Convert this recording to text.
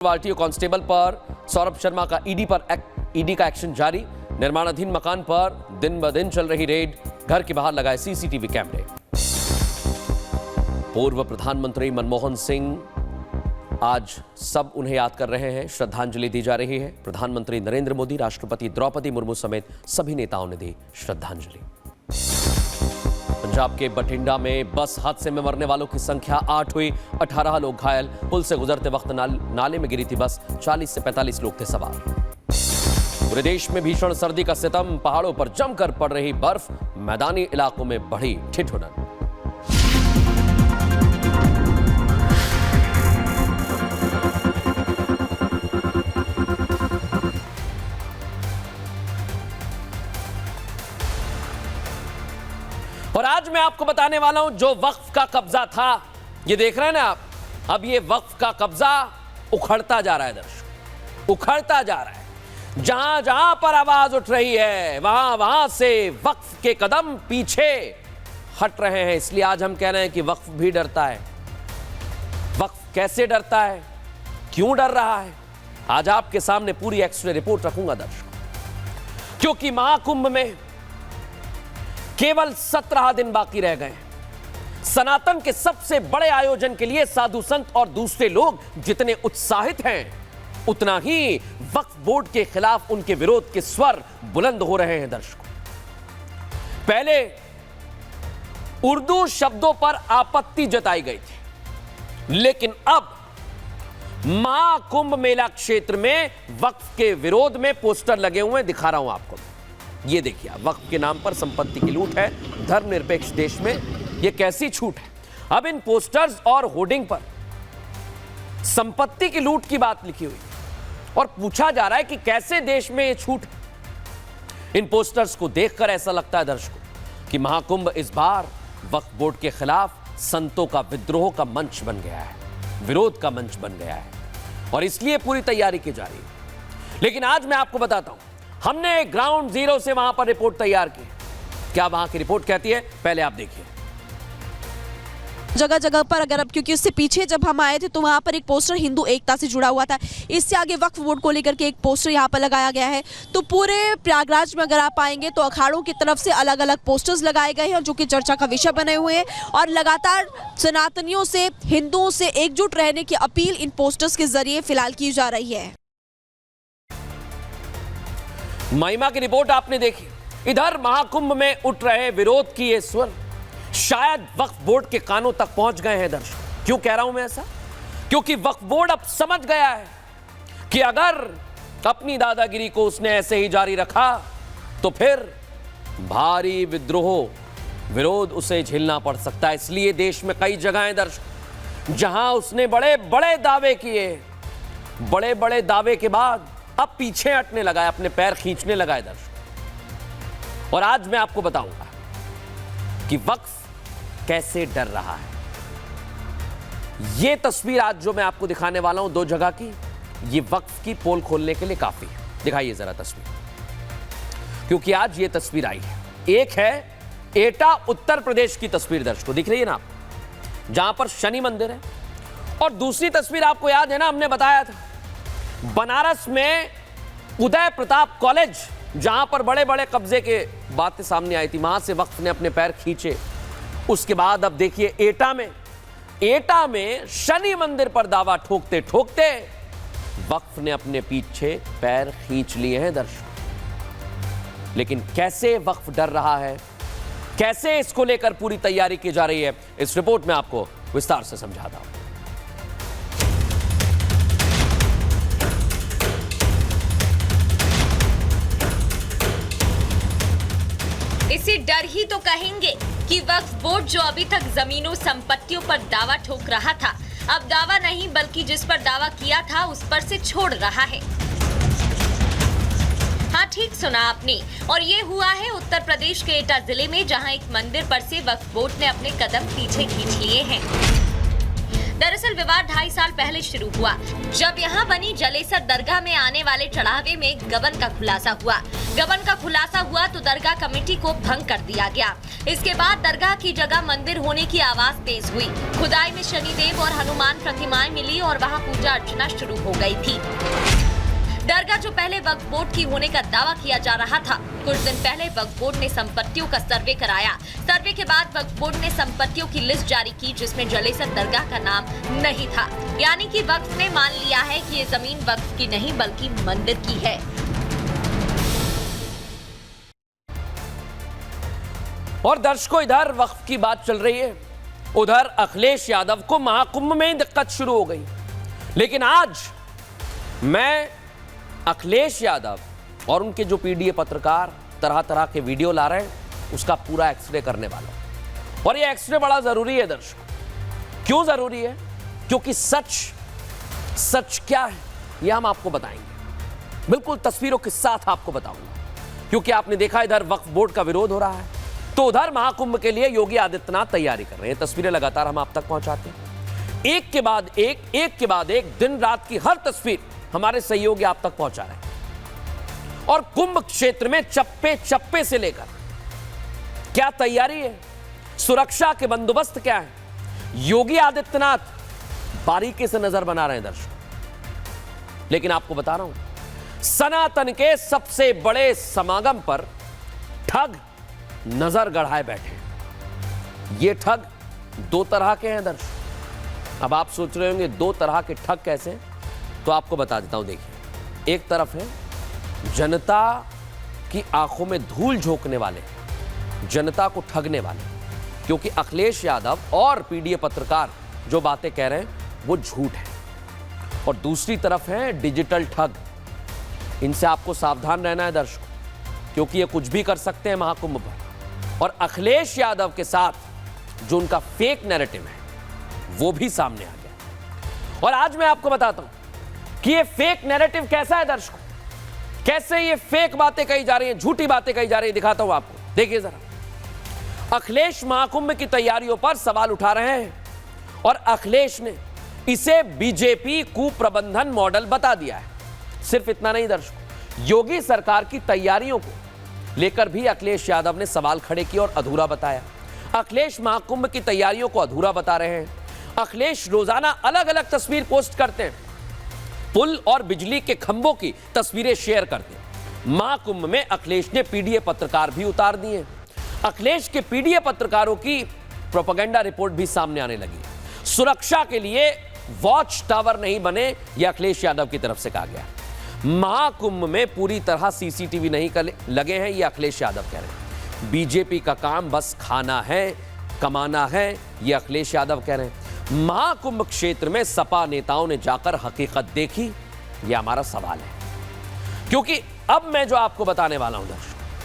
RTO constable पर सौरभ शर्मा का ED का एक्शन जारी। निर्माणाधीन मकान पर दिन ब दिन चल रही रेड, घर के बाहर लगाए सीसीटीवी कैमरे। पूर्व प्रधानमंत्री मनमोहन सिंह, आज सब उन्हें याद कर रहे हैं, श्रद्धांजलि दी जा रही है। प्रधानमंत्री नरेंद्र मोदी, राष्ट्रपति द्रौपदी मुर्मू समेत सभी नेताओं ने दी श्रद्धांजलि। पंजाब के बठिंडा में बस हादसे में मरने वालों की संख्या 8 हुई, 18 लोग घायल। पुल से गुजरते वक्त नाले में गिरी थी बस, 40 से 45 लोग थे सवार। पूरे देश में भीषण सर्दी का सितम, पहाड़ों पर जमकर पड़ रही बर्फ, मैदानी इलाकों में बढ़ी ठिठुरन। और आज मैं आपको बताने वाला हूं, जो वक्फ का कब्जा था, ये देख रहे हैं ना आप, अब ये वक्फ का कब्जा उखड़ता जा रहा है दर्शक, उखड़ता जा रहा है। जहां जहां पर आवाज उठ रही है, वहां वहां से वक्फ के कदम पीछे हट रहे हैं। इसलिए आज हम कह रहे हैं कि वक्फ भी डरता है। वक्फ कैसे डरता है, क्यों डर रहा है, आज आपके सामने पूरी एक्सरे रिपोर्ट रखूंगा दर्शक। क्योंकि महाकुंभ में केवल 17 दिन बाकी रह गए। सनातन के सबसे बड़े आयोजन के लिए साधु संत और दूसरे लोग जितने उत्साहित हैं, उतना ही वक्फ बोर्ड के खिलाफ उनके विरोध के स्वर बुलंद हो रहे हैं दर्शकों। पहले उर्दू शब्दों पर आपत्ति जताई गई थी, लेकिन अब महाकुंभ मेला क्षेत्र में वक्फ के विरोध में पोस्टर लगे हुए दिखा रहा हूं आपको। ये देखिए, वक्फ के नाम पर संपत्ति की लूट है धर्मनिरपेक्ष देश में, ये कैसी छूट है। अब इन पोस्टर्स और होर्डिंग पर संपत्ति की लूट की बात लिखी हुई और पूछा जा रहा है कि कैसे देश में ये छूट है। इन पोस्टर्स को देखकर ऐसा लगता है दर्शकों कि महाकुंभ इस बार वक्फ बोर्ड के खिलाफ संतों का विद्रोह का मंच बन गया है, विरोध का मंच बन गया है, और इसलिए पूरी तैयारी की जा रही है। लेकिन आज मैं आपको बताता हूं, हमने ग्राउंड जीरो से वहां पर रिपोर्ट तैयार की। क्या वहां की रिपोर्ट कहती है, पहले आप देखिए। जगह जगह पर अगर अब, क्योंकि उससे पीछे जब हम आए थे तो वहाँ पर एक पोस्टर हिंदू एकता से जुड़ा हुआ था, इससे आगे वक्फ बोर्ड को लेकर के एक पोस्टर यहाँ पर लगाया गया है। तो पूरे प्रयागराज में अगर आप आएंगे तो अखाड़ों की तरफ से अलग अलग पोस्टर्स लगाए गए हैं जो कि चर्चा का विषय बने हुए हैं, और लगातार सनातनियों से, हिंदुओं से एकजुट रहने की अपील इन पोस्टर्स के जरिए फिलहाल की जा रही है। महिमा की रिपोर्ट आपने देखी। इधर महाकुंभ में उठ रहे विरोध की ये स्वर शायद वक्फ बोर्ड के कानों तक पहुंच गए हैं दर्शक। क्यों कह रहा हूं मैं ऐसा, क्योंकि वक्फ बोर्ड अब समझ गया है कि अगर अपनी दादागिरी को उसने ऐसे ही जारी रखा तो फिर भारी विरोध उसे झेलना पड़ सकता है। इसलिए देश में कई जगहें दर्शक जहां उसने बड़े बड़े दावे किए, बड़े बड़े दावे के बाद अब पीछे हटने लगा है, अपने पैर खींचने लगा है दर्शक। और आज मैं आपको बताऊंगा कि वक्फ कैसे डर रहा है। यह तस्वीर आज जो मैं आपको दिखाने वाला हूं, 2 जगह की, यह वक्फ की पोल खोलने के लिए काफी है। दिखाइए जरा तस्वीर, क्योंकि आज यह तस्वीर आई है। एक है एटा उत्तर प्रदेश की तस्वीर दर्शकों, दिख रही है ना आप, जहां पर शनि मंदिर है। और दूसरी तस्वीर आपको याद है ना, हमने बताया था बनारस में उदय प्रताप कॉलेज, जहां पर बड़े बड़े कब्जे के बातें सामने आई थी, वहां से वक्फ ने अपने पैर खींचे। उसके बाद अब देखिए एटा में शनि मंदिर पर दावा ठोकते ठोकते वक्फ ने अपने पीछे पैर खींच लिए हैं दर्शक। लेकिन कैसे वक्फ डर रहा है, कैसे इसको लेकर पूरी तैयारी की जा रही है, इस रिपोर्ट में आपको विस्तार से समझाता हूं। इसे डर ही तो कहेंगे कि वक्फ बोर्ड जो अभी तक जमीनों संपत्तियों पर दावा ठोक रहा था, अब दावा नहीं बल्कि जिस पर दावा किया था उस पर से छोड़ रहा है। हाँ, ठीक सुना आपने, और ये हुआ है उत्तर प्रदेश के एटा जिले में, जहां एक मंदिर पर से वक्फ बोर्ड ने अपने कदम पीछे खींच लिए हैं। दरअसल विवाद 2.5 साल पहले शुरू हुआ, जब यहाँ बनी जलेसर दरगाह में आने वाले चढ़ावे में गबन का खुलासा हुआ। गबन का खुलासा हुआ तो दरगाह कमेटी को भंग कर दिया गया। इसके बाद दरगाह की जगह मंदिर होने की आवाज तेज हुई। खुदाई में शनिदेव और हनुमान प्रतिमाएं मिली और वहाँ पूजा अर्चना शुरू हो गई थी। दरगाह जो पहले वक्फ बोर्ड की होने का दावा किया जा रहा था, कुछ दिन पहले वक्फ बोर्ड ने संपत्तियों का सर्वे कराया। सर्वे के बाद वक्फ बोर्ड ने संपत्तियों की लिस्ट जारी की, जिसमें जलेसर दरगाह का नाम नहीं था। यानी कि वक्फ ने मान लिया है कि ये जमीन वक्फ की नहीं बल्कि मंदिर की है। और दर्शकों, इधर वक्फ की बात चल रही है, उधर अखिलेश यादव को महाकुंभ में दिक्कत शुरू हो गई। लेकिन आज मैं अखिलेश यादव और उनके जो पीडीए पत्रकार तरह तरह के वीडियो ला रहे हैं, उसका पूरा एक्सरे करने वाला हूं। और ये एक्सरे बड़ा जरूरी है दर्शकों। क्यों जरूरी है? क्योंकि सच क्या है यह हम आपको बताएंगे, बिल्कुल तस्वीरों के साथ आपको बताऊंगा। क्योंकि आपने देखा इधर वक्फ बोर्ड का विरोध हो रहा है, तो उधर महाकुंभ के लिए योगी आदित्यनाथ तैयारी कर रहे हैं। तस्वीरें लगातार हम आप तक पहुंचाते हैं, एक के बाद एक दिन रात की हर तस्वीर हमारे सहयोगी आप तक पहुंचा रहे हैं। और कुंभ क्षेत्र में चप्पे चप्पे से लेकर क्या तैयारी है, सुरक्षा के बंदोबस्त क्या है, योगी आदित्यनाथ बारीकी से नजर बना रहे हैं दर्शकों। लेकिन आपको बता रहा हूं, सनातन के सबसे बड़े समागम पर ठग नजर गड़ाए बैठे। ये ठग दो तरह के हैं दर्शकों। अब आप सोच रहे होंगे दो तरह के ठग कैसे, तो आपको बता देता हूं। देखिए, एक तरफ है जनता की आंखों में धूल झोंकने वाले, जनता को ठगने वाले, क्योंकि अखिलेश यादव और पीडीए पत्रकार जो बातें कह रहे हैं वो झूठ है। और दूसरी तरफ है डिजिटल ठग। इनसे आपको सावधान रहना है दर्शकों, क्योंकि ये कुछ भी कर सकते हैं महाकुंभ पर। और अखिलेश यादव के साथ जो उनका फेक नैरेटिव है वो भी सामने आ गया। और आज मैं आपको बताता हूं कि ये फेक नैरेटिव कैसा है दर्शकों, कैसे ये फेक बातें कही जा रही हैं, झूठी बातें कही जा रही है। दिखाता हूं आपको, देखिए जरा। अखिलेश महाकुंभ की तैयारियों पर सवाल उठा रहे हैं और अखिलेश ने इसे बीजेपी कुप्रबंधन मॉडल बता दिया है। सिर्फ इतना नहीं दर्शकों, योगी सरकार की तैयारियों को लेकर भी अखिलेश यादव ने सवाल खड़े किए और अधूरा बताया। अखिलेश महाकुंभ की तैयारियों को अधूरा बता रहे हैं। अखिलेश रोजाना अलग अलग तस्वीर पोस्ट करते हैं, पुल और बिजली के खंभों की तस्वीरें शेयर करते हैं। महाकुंभ में अखिलेश ने पीडीए पत्रकार भी उतार दिए। अखिलेश के पीडीए पत्रकारों की प्रोपेगेंडा रिपोर्ट भी सामने आने लगी। सुरक्षा के लिए वॉच टावर नहीं बने, यह अखिलेश यादव की तरफ से कहा गया। महाकुंभ में पूरी तरह सीसीटीवी नहीं लगे हैं, यह अखिलेश यादव कह रहे हैं। बीजेपी का काम बस खाना है, कमाना है, यह अखिलेश यादव कह रहे हैं। महाकुंभ क्षेत्र में सपा नेताओं ने जाकर हकीकत देखी, यह हमारा सवाल है। क्योंकि अब मैं जो आपको बताने वाला हूं दर्शक,